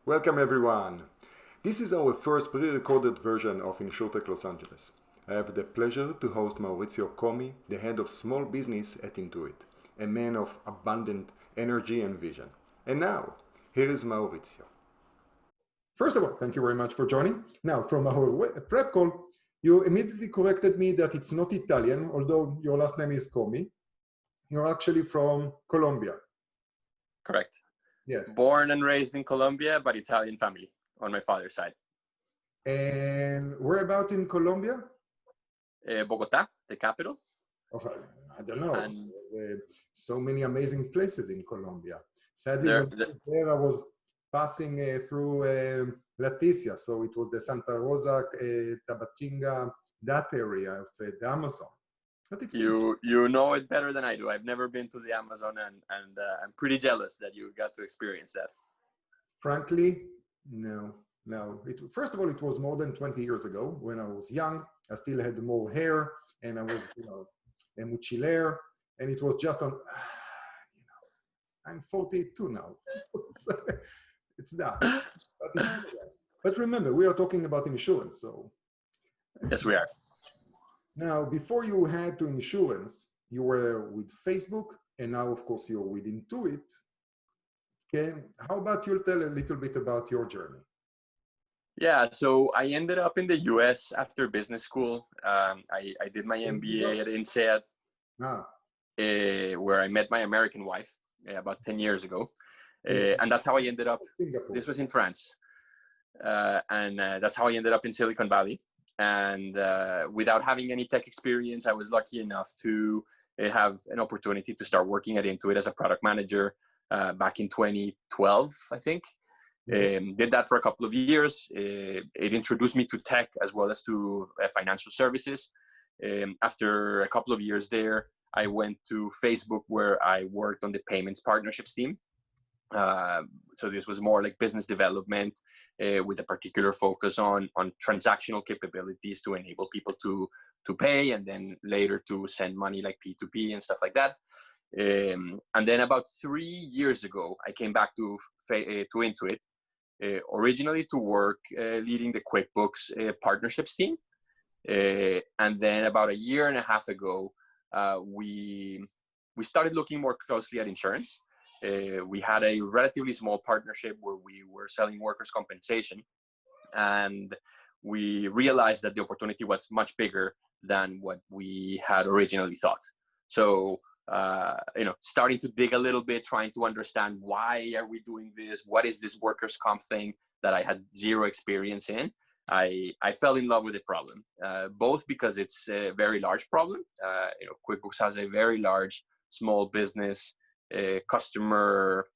Welcome everyone. This is our first pre-recorded version of InsurTech Los Angeles. I have the pleasure to host Mauricio Comi, the head of small business at Intuit, a man of abundant energy and vision. And now, here is Mauricio. First of all, thank you very much for joining. Now, from our prep call, you immediately corrected me that it's not Italian, although your last name is Comi. You're actually from Colombia. Correct. Yes. Born and raised in Colombia, but Italian family on my father's side. And where about in Colombia? Bogota, the capital. Oh, I don't know. And so many amazing places in Colombia. Sadly, there, when I was there, I was passing through Leticia, so it was the Santa Rosa, Tabatinga, that area of the Amazon. But it's you know it better than I do. I've never been to the Amazon, and I'm pretty jealous that you got to experience that. Frankly, no. First of all, it was more than 20 years ago when I was young. I still had more hair, and I was, a mochilaire, and it was just on, I'm 42 now, so it's that. But remember, we are talking about insurance, so. Yes, we are. Now, before you had to insurance, you were with Facebook, and now, of course, you're with Intuit. Okay, how about you tell a little bit about your journey? Yeah, so I ended up in the US after business school. I did my MBA at InsurTech, where I met my American wife about 10 years ago. And that's how I ended up. Singapore. This was in France. And that's how I ended up in Silicon Valley. And without having any tech experience, I was lucky enough to have an opportunity to start working at Intuit as a product manager back in 2012, I think. Did that for a couple of years. It introduced me to tech as well as to financial services. After a couple of years there, I went to Facebook, where I worked on the payments partnerships team. So this was more like business development with a particular focus on transactional capabilities to enable people to pay, and then later to send money like P2P and stuff like that. And then about 3 years ago, I came back to Intuit, originally to work leading the QuickBooks partnerships team. And then about a year and a half ago, we started looking more closely at insurance. We had a relatively small partnership where we were selling workers' compensation, and we realized that the opportunity was much bigger than what we had originally thought. So, starting to dig a little bit, trying to understand why are we doing this? What is this workers' comp thing that I had zero experience in? I fell in love with the problem, both because it's a very large problem. QuickBooks has a very large small business customer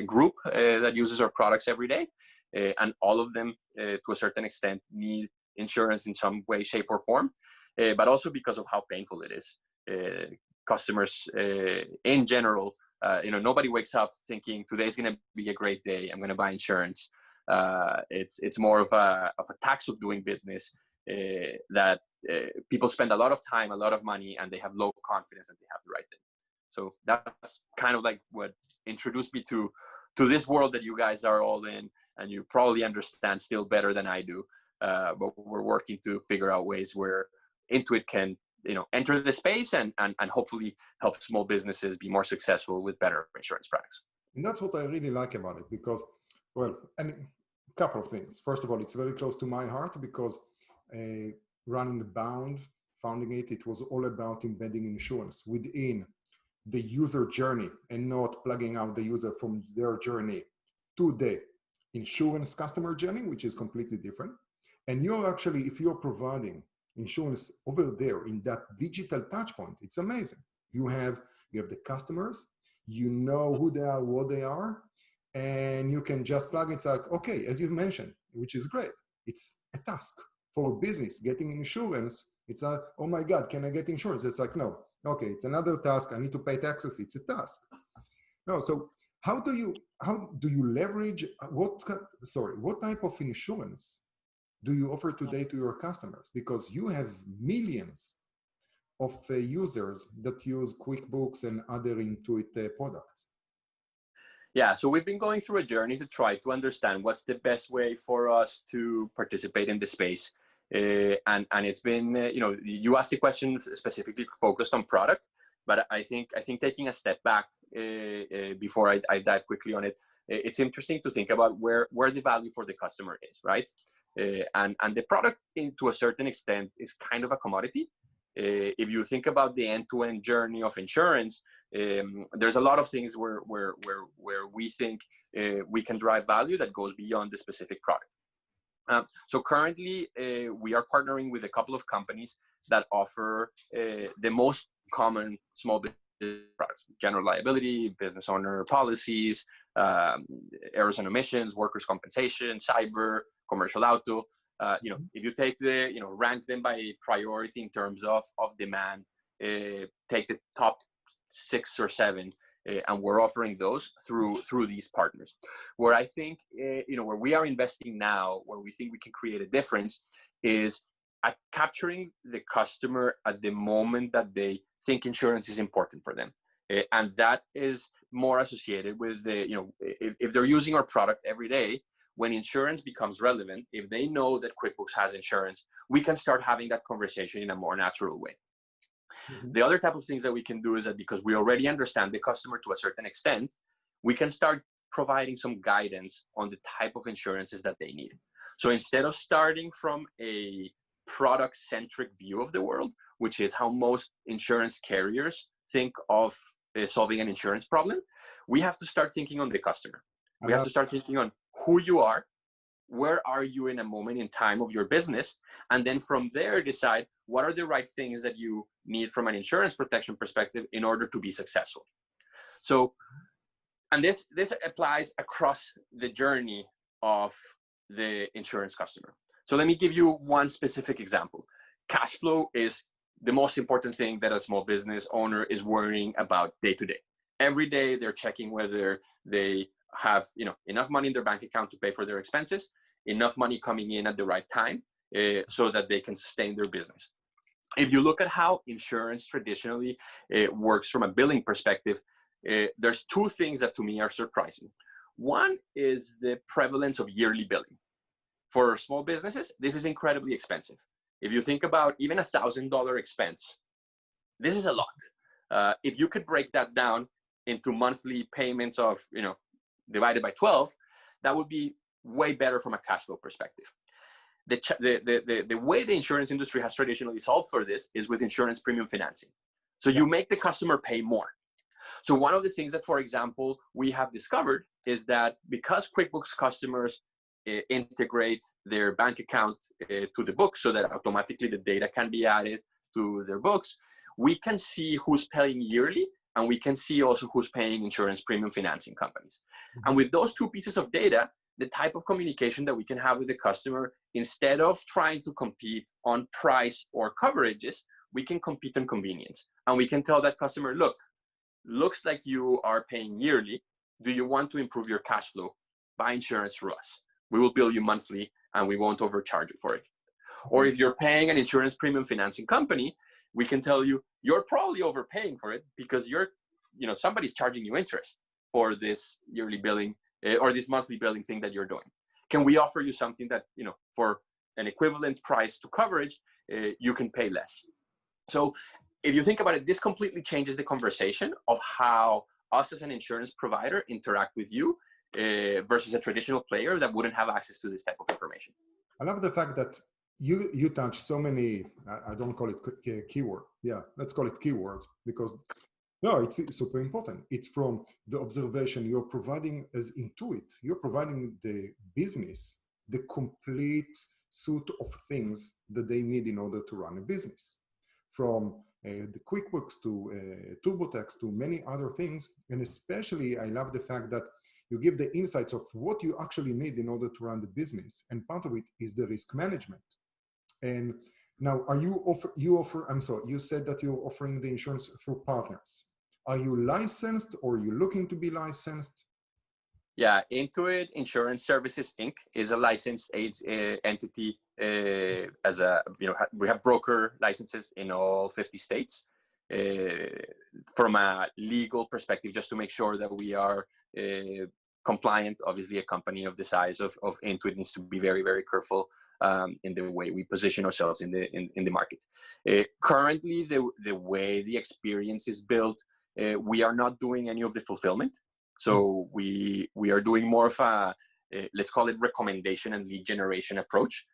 group that uses our products every day, and all of them to a certain extent need insurance in some way, shape, or form, but also because of how painful it is. Customers in general, nobody wakes up thinking today's going to be a great day, I'm going to buy insurance. It's more of a tax of doing business that people spend a lot of time, a lot of money, and they have low confidence that they have the right thing. So that's kind of like what introduced me to this world that you guys are all in, and you probably understand still better than I do. But we're working to figure out ways where Intuit can, enter the space and hopefully help small businesses be more successful with better insurance products. And that's what I really like about it, because, well, and a couple of things. First of all, it's very close to my heart because running the Bound, founding it was all about embedding insurance within the user journey and not plugging out the user from their journey to the insurance customer journey, which is completely different. And you're actually, if you're providing insurance over there in that digital touch point, it's amazing. You have the customers, you know who they are, what they are, and you can just plug it. It's like, okay, as you mentioned, which is great. It's a task for a business. Getting insurance, it's like, oh my God, can I get insurance? It's like, no. Okay, it's another task. I need to pay taxes. It's a task. No, so how do you leverage what type of insurance do you offer today to your customers? Because you have millions of users that use QuickBooks and other Intuit products. Yeah, so we've been going through a journey to try to understand what's the best way for us to participate in the space. And it's been, you asked the question specifically focused on product, but I think taking a step back before I dive quickly on it, it's interesting to think about where the value for the customer is, right? And the product, to a certain extent, is kind of a commodity. If you think about the end-to-end journey of insurance, there's a lot of things where we think we can drive value that goes beyond the specific product. So currently, we are partnering with a couple of companies that offer the most common small business products: general liability, business owner policies, errors and omissions, workers' compensation, cyber, commercial auto. If you take rank them by priority in terms of demand, take the top 6 or 7, and we're offering those through these partners. Where I think, where we are investing now, where we think we can create a difference, is at capturing the customer at the moment that they think insurance is important for them. And that is more associated with if they're using our product every day, when insurance becomes relevant, if they know that QuickBooks has insurance, we can start having that conversation in a more natural way. Mm-hmm. The other type of things that we can do is that because we already understand the customer to a certain extent, we can start providing some guidance on the type of insurances that they need. So instead of starting from a product-centric view of the world, which is how most insurance carriers think of solving an insurance problem, we have to start thinking on the customer. We have to start thinking on who you are, where are you in a moment in time of your business, and then from there decide what are the right things that you need from an insurance protection perspective in order to be successful. So, and this applies across the journey of the insurance customer. So let me give you one specific example. Cash flow is the most important thing that a small business owner is worrying about day to day. Every day they're checking whether they have enough money in their bank account to pay for their expenses, enough money coming in at the right time, so that they can sustain their business. If you look at how insurance traditionally works from a billing perspective, there's 2 things that to me are surprising. One is the prevalence of yearly billing. For small businesses, this is incredibly expensive. If you think about even $1,000 expense, this is a lot. If you could break that down into monthly payments of, divided by 12, that would be way better from a cash flow perspective. The way the insurance industry has traditionally solved for this is with insurance premium financing. So you make the customer pay more. So one of the things that, for example, we have discovered is that because QuickBooks customers integrate their bank account to the books so that automatically the data can be added to their books, we can see who's paying yearly, and we can see also who's paying insurance premium financing companies. Mm-hmm. And with those 2 pieces of data, the type of communication that we can have with the customer, instead of trying to compete on price or coverages, we can compete on convenience. And we can tell that customer, look, looks like you are paying yearly. Do you want to improve your cash flow? Buy insurance through us. We will bill you monthly and we won't overcharge you for it. Or if you're paying an insurance premium financing company, we can tell you, you're probably overpaying for it because somebody's charging you interest for this yearly billing or this monthly billing thing that you're doing. Can we offer you something that, for an equivalent price to coverage, you can pay less? So if you think about it, this completely changes the conversation of how us as an insurance provider interact with you versus a traditional player that wouldn't have access to this type of information. I love the fact that you touch so many, I don't call it keyword. Yeah, let's call it keywords, because it's super important. It's from the observation you're providing as Intuit. You're providing the business the complete suite of things that they need in order to run a business. From the QuickBooks to TurboTax to many other things. And especially, I love the fact that you give the insights of what you actually need in order to run the business. And part of it is the risk management. And now, you said that you're offering the insurance through partners. Are you licensed, or are you looking to be licensed? Yeah, Intuit Insurance Services Inc. is a licensed entity. We have broker licenses in all 50 states. From a legal perspective, just to make sure that we are compliant. Obviously, a company of the size of Intuit needs to be very, very careful in the way we position ourselves in the market. Currently, the way the experience is built, we are not doing any of the fulfillment. So we are doing more of a, let's call it recommendation and lead generation approach,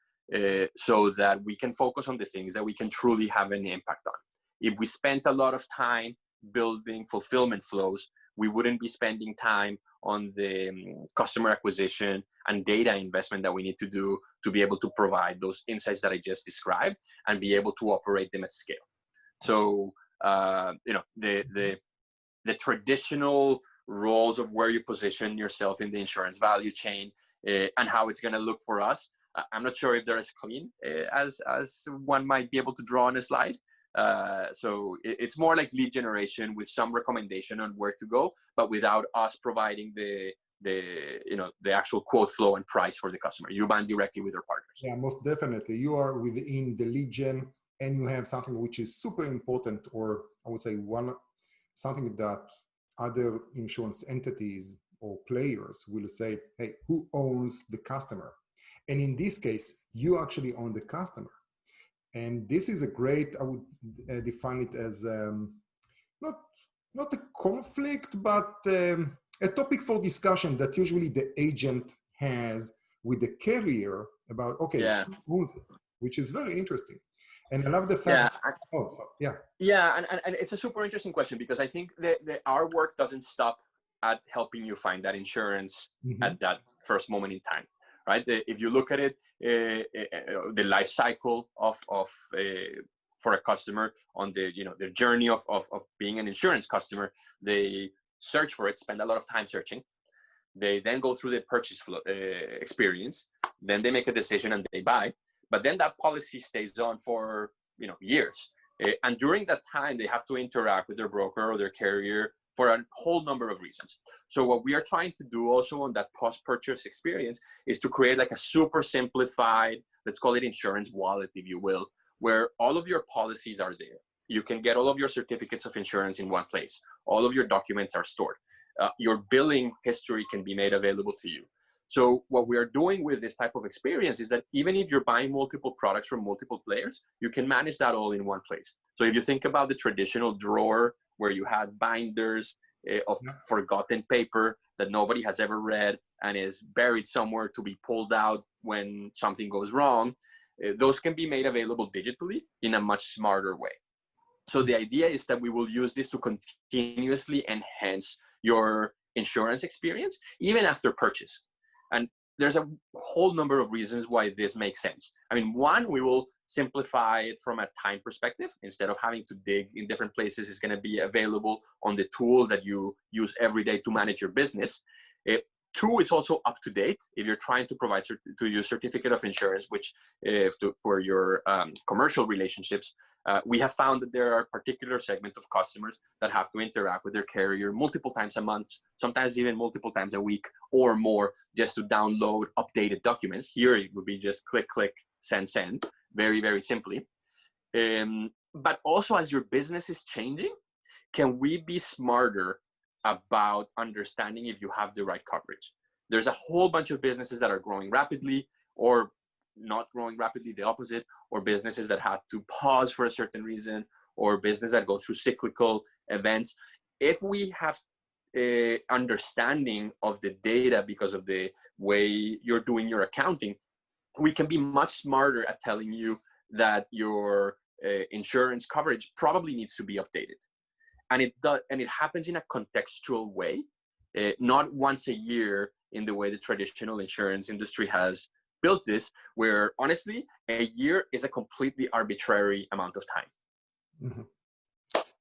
so that we can focus on the things that we can truly have an impact on. If we spent a lot of time building fulfillment flows, we wouldn't be spending time on the customer acquisition and data investment that we need to do to be able to provide those insights that I just described and be able to operate them at scale. So, the traditional roles of where you position yourself in the insurance value chain and how it's going to look for us, I'm not sure if they're as clean as one might be able to draw on a slide. So it's more like lead generation with some recommendation on where to go, but without us providing the actual quote flow and price for the customer. You bind directly with your partners. Yeah, most definitely. You are within the lead gen, and you have something which is super important, or I would say something that other insurance entities or players will say, hey, who owns the customer? And in this case, you actually own the customer. And this is a great, I would define it as not a conflict, but a topic for discussion that usually the agent has with the carrier about, okay, who owns it, which is very interesting. And I love the fact, Yeah, and it's a super interesting question, because I think that our work doesn't stop at helping you find that insurance at that first moment in time. Right? If you look at it, the life cycle for a customer on their journey of being an insurance customer, they search for it, spend a lot of time searching. They then go through the purchase flow, experience. Then they make a decision and they buy. But then that policy stays on for years. And during that time, they have to interact with their broker or their carrier for a whole number of reasons. So what we are trying to do also on that post-purchase experience is to create like a super simplified, let's call it insurance wallet, if you will, where all of your policies are there. You can get all of your certificates of insurance in one place. All of your documents are stored. Your billing history can be made available to you. So what we are doing with this type of experience is that even if you're buying multiple products from multiple players, you can manage that all in one place. So if you think about the traditional drawer where you had binders of forgotten paper that nobody has ever read and is buried somewhere to be pulled out when something goes wrong, those can be made available digitally in a much smarter way. So the idea is that we will use this to continuously enhance your insurance experience, even after purchase. And there's a whole number of reasons why this makes sense. I mean, one, we will simplify it from a time perspective. Instead of having to dig in different places, it's going to be available on the tool that you use every day to manage your business. Two, it's also up to date. If you're trying to provide to your certificate of insurance, which for your commercial relationships, we have found that there are a particular segment of customers that have to interact with their carrier multiple times a month, sometimes even multiple times a week or more, just to download updated documents. Here, it would be just click, click, send, very, very simply. But also, as your business is changing, can we be smarter about understanding if you have the right coverage? There's a whole bunch of businesses that are growing rapidly or not growing rapidly, the opposite, or businesses that had to pause for a certain reason, or businesses that go through cyclical events. If we have a understanding of the data because of the way you're doing your accounting, we can be much smarter at telling you that your insurance coverage probably needs to be updated. And it happens in a contextual way, not once a year in the way the traditional insurance industry has built this, where honestly, a year is a completely arbitrary amount of time.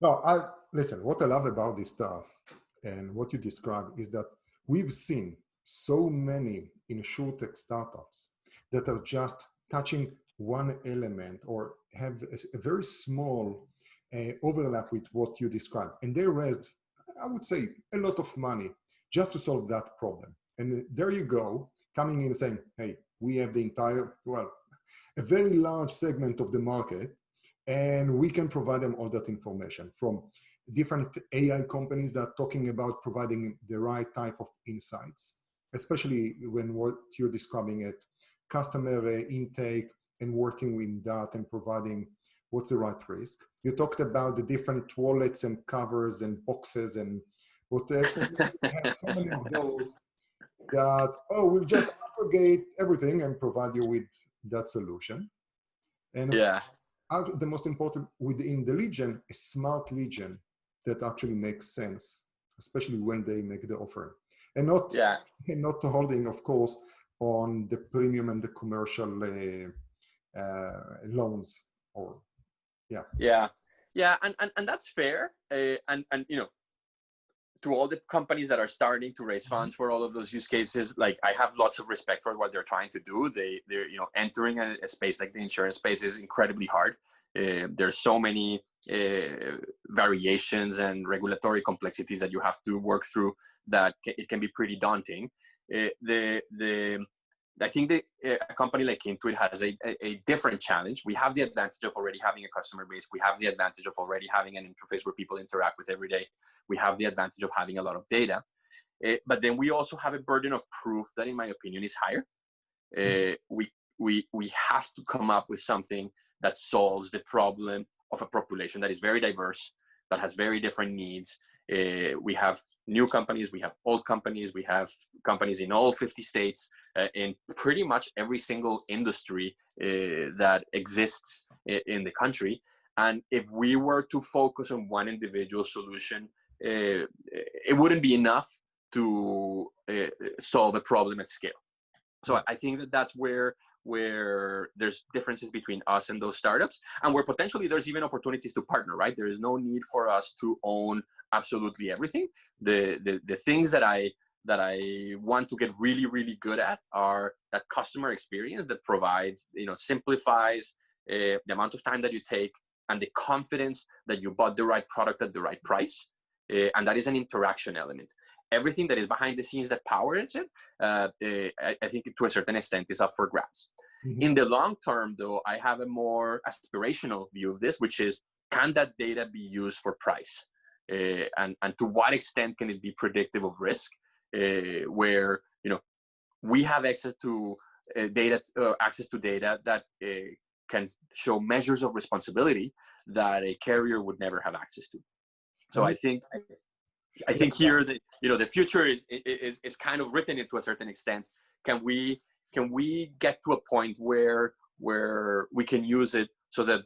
No, listen, what I love about this stuff and what you describe is that we've seen so many InsurTech startups that are just touching one element or have a very small overlap with what you described. And they raised, I would say, a lot of money just to solve that problem. And there you go, coming in and saying, hey, we have the entire, a very large segment of the market, and we can provide them all that information from different AI companies that are talking about providing the right type of insights, especially when what you're describing it, customer intake and working with that and providing what's the right risk. You talked about the different wallets and covers and boxes and whatever. We have so many of those that, oh, we'll just aggregate everything and provide you with that solution. And Yeah. the most important within the legion, a smart legion that actually makes sense, especially when they make the offer, and not holding, of course, on the premium and the commercial loans. Or and that's fair. And you know, to all the companies that are starting to raise funds for all of those use cases, like, I have lots of respect for what they're trying to do. They're you know, entering a space like the insurance space is incredibly hard. There's so many variations and regulatory complexities that you have to work through that it can be pretty daunting. I think a company like Intuit has a different challenge. We have the advantage of already having a customer base. We have the advantage of already having an interface where people interact with every day. We have the advantage of having a lot of data. But then we also have a burden of proof that, in my opinion, is higher. We have to come up with something that solves the problem of a population that is very diverse, that has very different needs. We have new companies, we have old companies, we have companies in all 50 states, in pretty much every single industry that exists in the country. And if we were to focus on one individual solution, it wouldn't be enough to solve a problem at scale. So I think that that's where there's differences between us and those startups, and where potentially there's even opportunities to partner, right? There is no need for us to own absolutely everything. The things that I want to get really, really good at are that customer experience that provides, you know, simplifies the amount of time that you take and the confidence that you bought the right product at the right price. And that is an interaction element. Everything that is behind the scenes that powers it, I think to a certain extent is up for grabs. In the long term, though, I have a more aspirational view of this, which is, can that data be used for price? And to what extent can it be predictive of risk? Where, you know, we have access to data that can show measures of responsibility that a carrier would never have access to. So I think here that, you know, the future is kind of written into a certain extent. Can we get to a point where we can use it so that,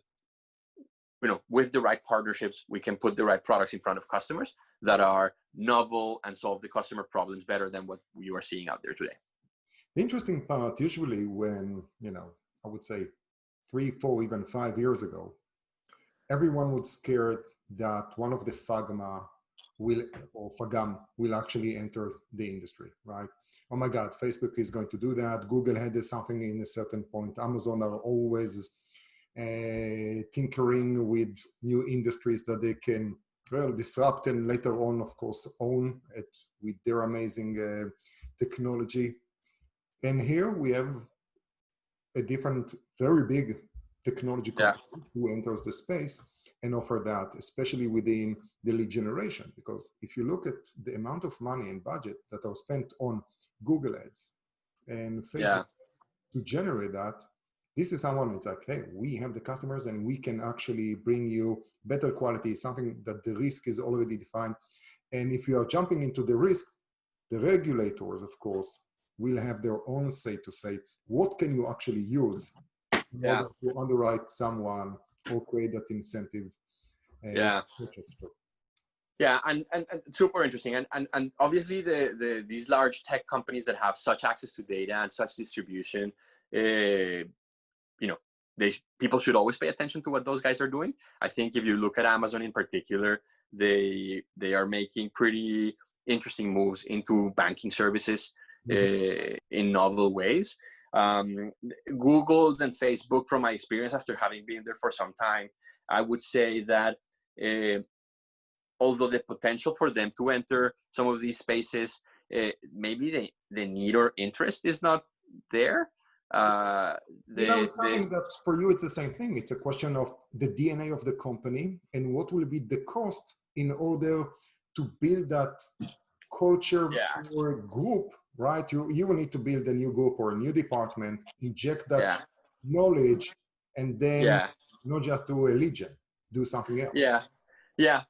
you know, with the right partnerships, we can put the right products in front of customers that are novel and solve the customer problems better than what we are seeing out there today. The interesting part, usually when, you know, I would say 3, 4, even 5 years ago, everyone was scared that one of the FAGM will actually enter the industry, right? Oh my God, Facebook is going to do that. Google had something in a certain point. Amazon are always tinkering with new industries that they can, well, disrupt and later on, of course, own it with their amazing technology. And here we have a different, very big technology company who enters the space and offer that, especially within the lead generation. Because if you look at the amount of money and budget that are spent on Google ads and Facebook to generate that, this is someone that's like, hey, we have the customers and we can actually bring you better quality, something that the risk is already defined. And if you are jumping into the risk, the regulators, of course, will have their own say to say, what can you actually use in order to underwrite someone or create that incentive. And super interesting. And obviously these large tech companies that have such access to data and such distribution, you know, people should always pay attention to what those guys are doing. I think if you look at Amazon in particular, they are making pretty interesting moves into banking services in novel ways. Google's and Facebook, from my experience after having been there for some time, I would say that although the potential for them to enter some of these spaces, maybe the need or interest is not there. It's something that for you, it's the same thing. It's a question of the DNA of the company and what will be the cost in order to build that culture Yeah. for a group, right? You will need to build a new group or a new department, inject that Yeah. knowledge, and then Yeah. not just do a legion, do something else. Yeah. Yeah.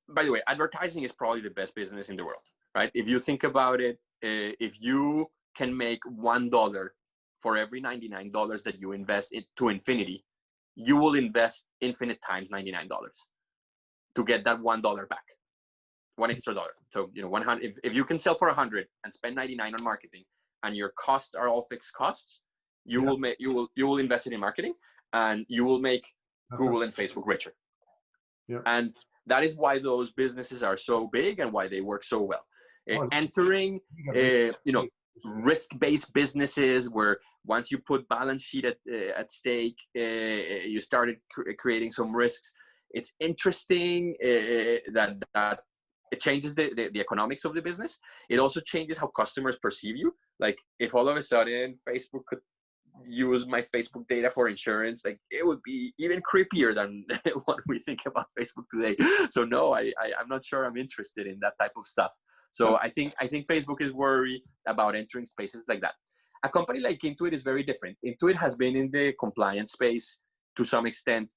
By the way, advertising is probably the best business in the world, right? If you think about it, if you can make $1 for every $99 that you invest to infinity, you will invest infinite times $99 to get that $1 back, one extra dollar. So 100. If you can sell for 100 and spend 99 on marketing, and your costs are all fixed costs, you Yeah, will invest it in marketing, and you will make that's Google and Facebook richer. yeah. And that is why those businesses are so big and why they work so well. Oh, Entering, yeah, risk-based businesses where once you put balance sheet at stake, you started creating some risks. It's interesting that it changes the economics of the business. It also changes how customers perceive you. Like if all of a sudden Facebook could use my Facebook data for insurance, like it would be even creepier than what we think about Facebook today. So no, I'm not sure I'm interested in that type of stuff. So I think Facebook is worried about entering spaces like that. A company like Intuit is very different. Intuit has been in the compliance space to some extent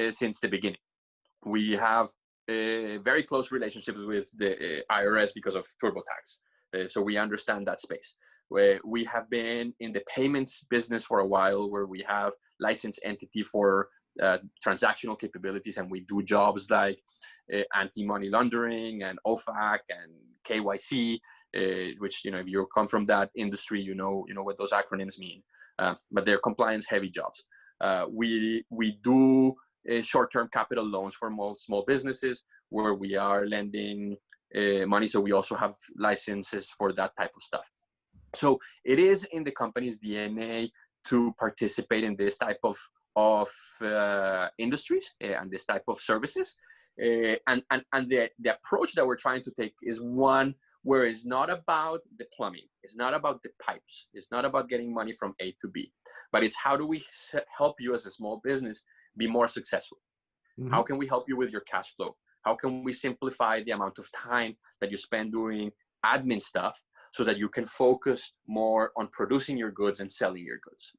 since the beginning. We have a very close relationship with the IRS because of TurboTax. So we understand that space. We have been in the payments business for a while, where we have licensed entity for transactional capabilities, and we do jobs like anti-money laundering and OFAC and KYC, which if you come from that industry, you know what those acronyms mean. But they're compliance-heavy jobs. We do short-term capital loans for small businesses, where we are lending money. So we also have licenses for that type of stuff. So it is in the company's DNA to participate in this type of industries and this type of services. And the approach that we're trying to take is one where it's not about the plumbing, it's not about the pipes, it's not about getting money from A to B, but it's how do we help you as a small business be more successful? Mm-hmm. How can we help you with your cash flow? How can we simplify the amount of time that you spend doing admin stuff so that you can focus more on producing your goods and selling your goods?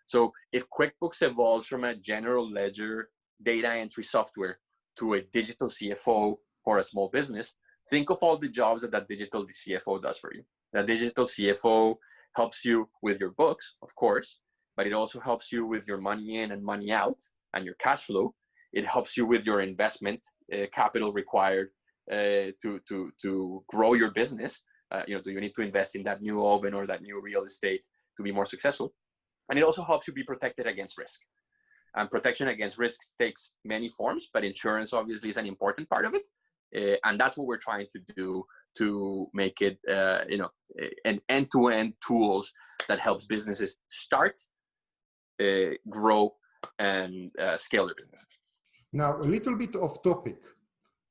So if QuickBooks evolves from a general ledger data entry software to a digital CFO for a small business, think of all the jobs that digital CFO does for you. That digital CFO helps you with your books, of course, but it also helps you with your money in and money out and your cash flow. It helps you with your investment capital required to grow your business. Do you need to invest in that new oven or that new real estate to be more successful? And it also helps you be protected against risk. And protection against risks takes many forms, but insurance obviously is an important part of it. And that's what we're trying to do to make it, an end-to-end tools that helps businesses start, grow, and scale their businesses. Now, a little bit off topic.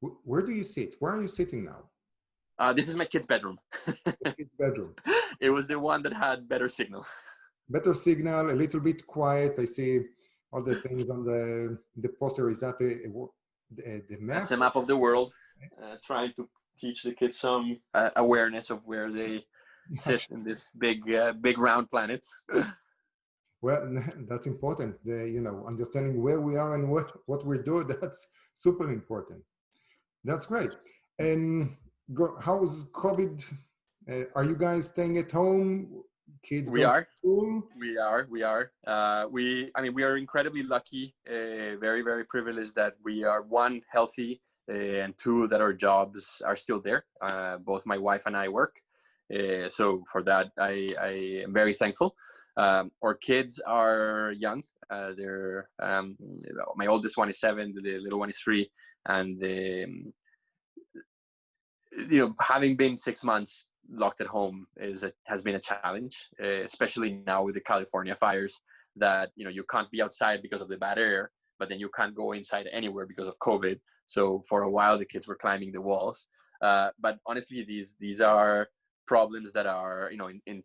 Where do you sit? Where are you sitting now? This is my kid's bedroom. Kid's bedroom. It was the one that had better signal. Better signal, a little bit quiet. I see all the things on the poster. Is that the map? That's a map of the world. Trying to teach the kids some awareness of where they sit in this big round planet. Well, that's important. Understanding where we are and what we're doing, that's super important. That's great. And how's COVID? Are you guys staying at home? Kids we are. School? We are. We are incredibly lucky, very, very privileged that we are, one, healthy, and two, that our jobs are still there. Both my wife and I work. So for that, I am very thankful. Our kids are young. They're my oldest one is 7, the little one is 3, and having been 6 months locked at home has been a challenge, especially now with the California fires. That you can't be outside because of the bad air, but then you can't go inside anywhere because of COVID. So for a while, the kids were climbing the walls. But honestly, these are problems that are in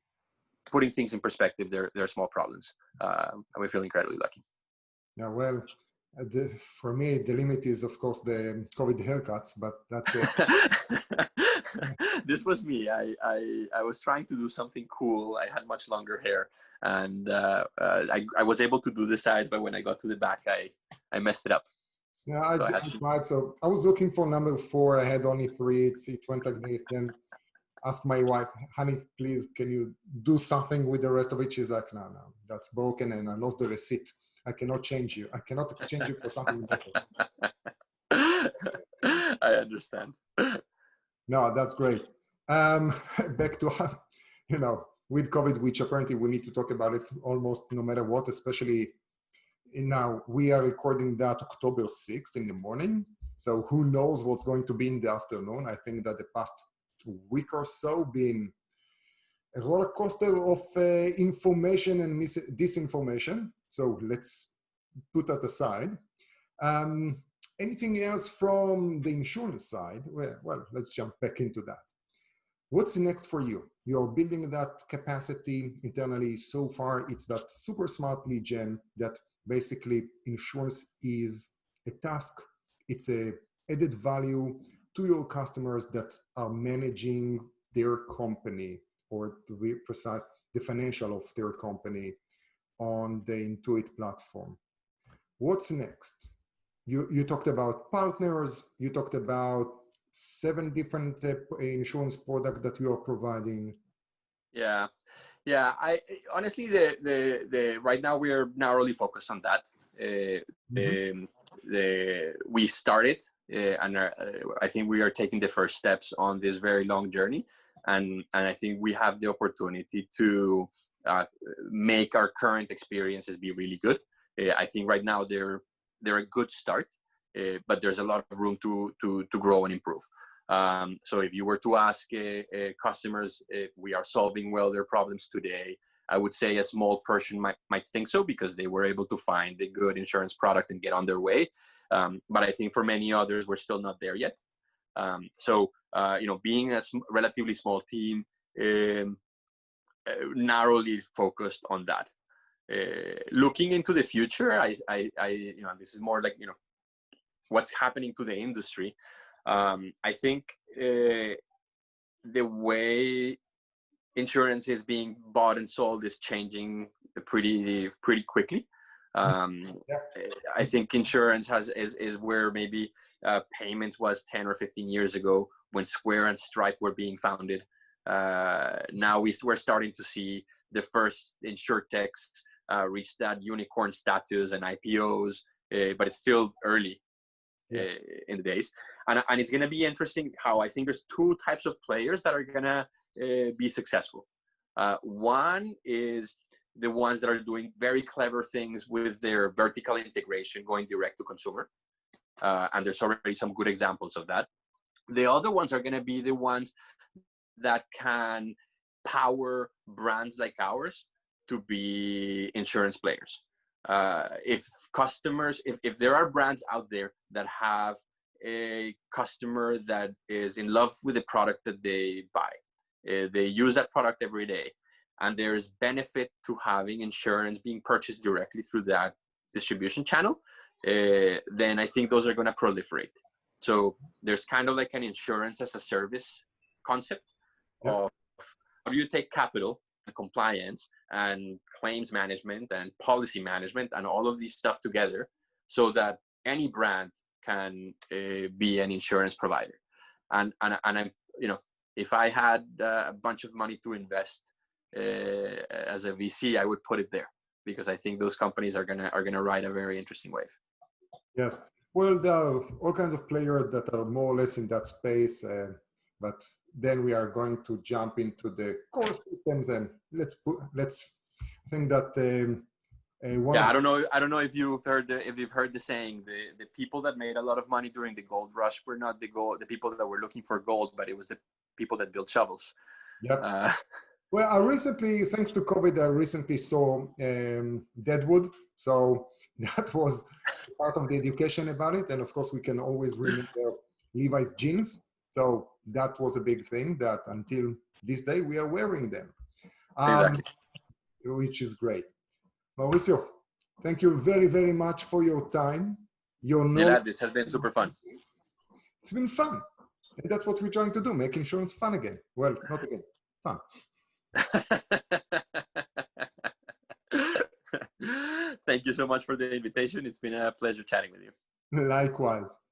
putting things in perspective, they're small problems. And we feel incredibly lucky. Yeah, well, For me, the limit is, of course, the COVID haircuts, but that's it. This was me. I was trying to do something cool. I had much longer hair, and I was able to do the sides, but when I got to the back, I messed it up. Yeah, So I tried. So I was looking for number 4. I had only 3. It went like this. Then asked my wife, honey, please, can you do something with the rest of it? She's like, no, that's broken and I lost the receipt. I cannot change you. I cannot exchange you for something better. I understand. No, that's great. Back to, with COVID, which apparently we need to talk about it almost no matter what, especially now we are recording that October 6th in the morning. So who knows what's going to be in the afternoon. I think that the past week or so been a roller coaster of information and disinformation. So let's put that aside. Anything else from the insurance side? Well, let's jump back into that. What's next for you? You're building that capacity internally. So far, it's that super smart lead gen that basically insurance is a task. It's a added value to your customers that are managing their company, or to be precise, the financial of their company on the Intuit platform. What's next? You talked about partners. You talked about 7 different insurance products that you are providing. Yeah. I honestly, the right now we are narrowly focused on that. We started, and I think we are taking the first steps on this very long journey, and I think we have the opportunity to make our current experiences be really good. I think right now they're a good start, but there's a lot of room to grow and improve. So if you were to ask customers if we are solving well their problems today, I would say a small portion might think so, because they were able to find a good insurance product and get on their way. But I think for many others, we're still not there yet. So being a relatively small team, narrowly focused on that. Looking into the future, I this is more like what's happening to the industry. I think the way insurance is being bought and sold is changing pretty quickly. I think insurance is where maybe payments was 10 or 15 years ago, when Square and Stripe were being founded. Now we're starting to see the first InsurTechs reach that unicorn status and IPOs, but it's still early in the days. And it's going to be interesting how I think there's 2 types of players that are going to be successful. One is the ones that are doing very clever things with their vertical integration, going direct to consumer. And there's already some good examples of that. The other ones are going to be the ones that can power brands like ours to be insurance players. If there are brands out there that have a customer that is in love with the product that they buy, they use that product every day, and there's benefit to having insurance being purchased directly through that distribution channel, then I think those are going to proliferate. So there's kind of like an insurance as a service concept of how do you take capital and compliance and claims management and policy management and all of these stuff together, so that any brand can be an insurance provider. And I'm, if I had a bunch of money to invest as a VC, I would put it there, because I think those companies are gonna ride a very interesting wave. Yes. Well, there are all kinds of players that are more or less in that space, but then we are going to jump into the core systems, and let's think that. I don't know if you've heard the saying, the people that made a lot of money during the gold rush were not the people that were looking for gold, but it was the people that built shovels. Yep. Well, I recently, thanks to COVID, I recently saw Deadwood, so that was part of the education about it. And of course, we can always remember Levi's jeans. So that was a big thing that until this day we are wearing them, Exactly. Which is great. Mauricio, thank you very, very much for your time. your knowledge. Gilad, this has been super fun. It's been fun. And that's what we're trying to do, make insurance fun again. Well, not again, fun. Thank you so much for the invitation. It's been a pleasure chatting with you. Likewise.